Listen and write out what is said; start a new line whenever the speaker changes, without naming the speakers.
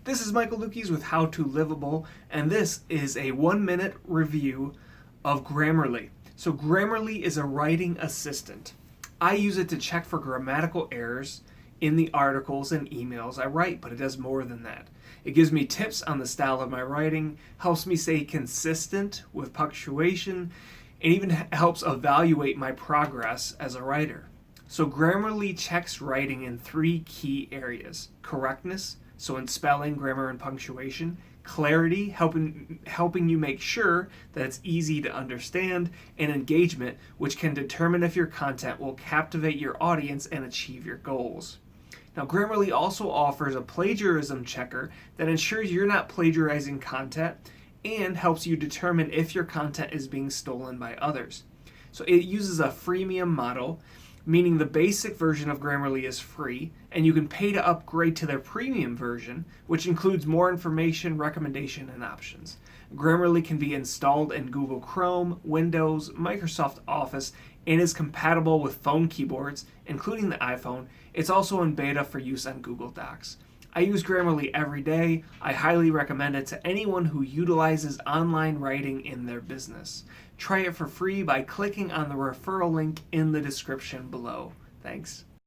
This is Michael Luchies with How to Livable, and this is a 1-minute review of Grammarly. So Grammarly is a writing assistant. I use it to check for grammatical errors in the articles and emails I write, but it does more than that. It gives me tips on the style of my writing, helps me stay consistent with punctuation, and even helps evaluate my progress as a writer. So Grammarly checks writing in 3 key areas: correctness, so in spelling, grammar, and punctuation; clarity, helping you make sure that it's easy to understand; and engagement, which can determine if your content will captivate your audience and achieve your goals. Now, Grammarly also offers a plagiarism checker that ensures you're not plagiarizing content and helps you determine if your content is being stolen by others. So it uses a freemium model, meaning the basic version of Grammarly is free, and you can pay to upgrade to their premium version, which includes more information, recommendation, and options. Grammarly can be installed in Google Chrome, Windows, Microsoft Office, and is compatible with phone keyboards, including the iPhone. It's also in beta for use on Google Docs. I use Grammarly every day. I highly recommend it to anyone who utilizes online writing in their business. Try it for free by clicking on the referral link in the description below. Thanks.